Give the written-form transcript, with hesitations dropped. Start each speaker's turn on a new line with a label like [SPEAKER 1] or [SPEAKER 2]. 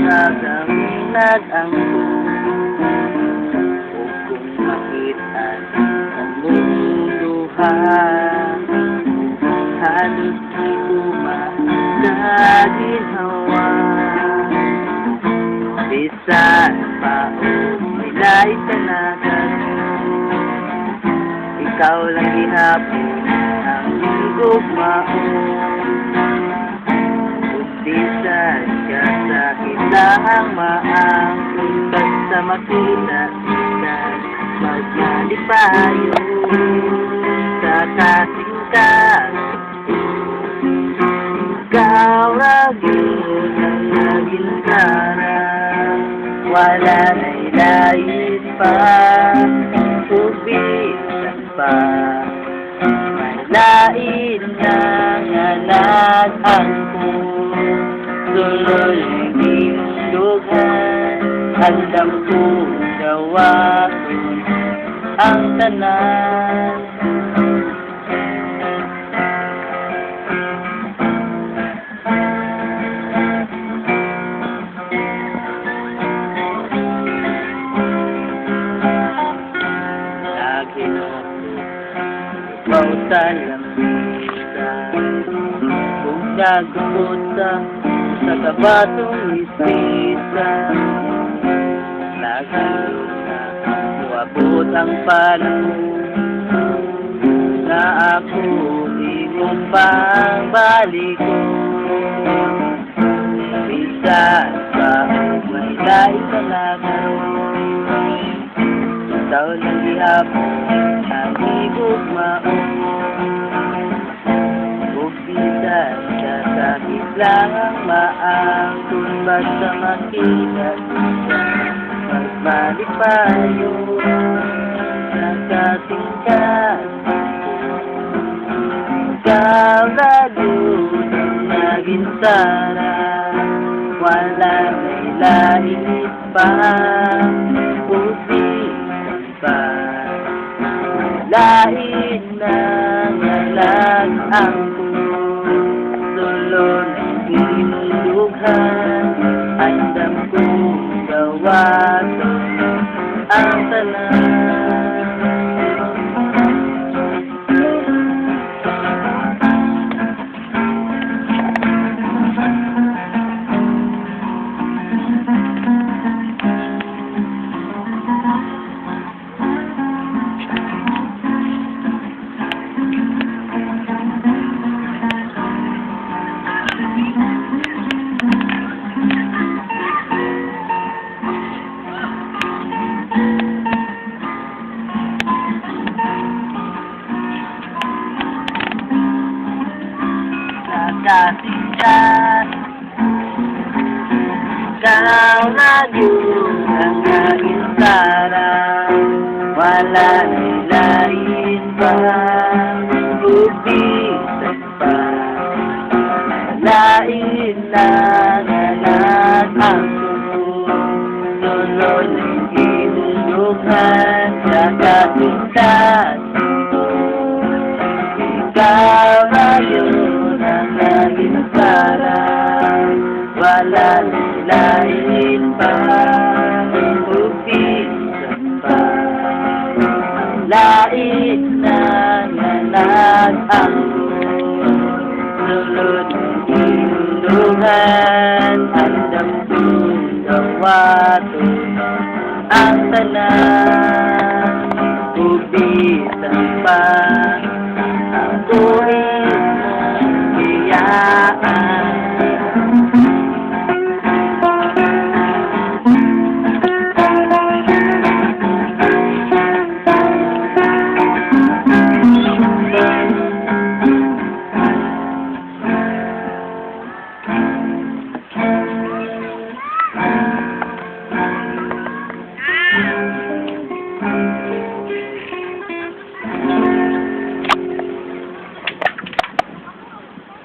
[SPEAKER 1] nagdamilag ang huwag kong makita ang luluha. Halos di ko makaginawa. Bisan pa nila'y talaga, ikaw lang ihapon ang higugmao. Bisan ka sa kitang maangkin, basta makita kita maglalipayo sa kasingkat. Ikaw agad ang naging sarang, wala na'y lait pa, ubisan pa. May lain na ngalagangko, sunod ng lughan, alam ko gawa ko ang tanan. Ikaw sa lamisa, kung nagpunta sa kabatong isisa, lagi na uabot ang panahon na ako imong pangbalik. Bisan pa may lain talaga, ikaw lang ihapon ang higugmao. Bisan ka sakit lang ang maangkon, basta makita kita maglalipayo sa kasingkat. Ikaw lalo ang naging sarang, wala na'y lait pa, ubisan pa. Lain na ngalagangko, sulod ng inulughan, andam kong gawa ko ang tanan. Kasingkat, ikaw ngayon ang naging sarang, wala na'y lain pa, ubisan pa. Lain na ngalagangko, sunod ng inulughan sa kasingkat. Ikaw ngayon ang naging sarang, wala na'y lain pa, ubisan pa. Ang lain na ngalagangko, sulod ng inulughan, andam kong gawa ko ang tanan.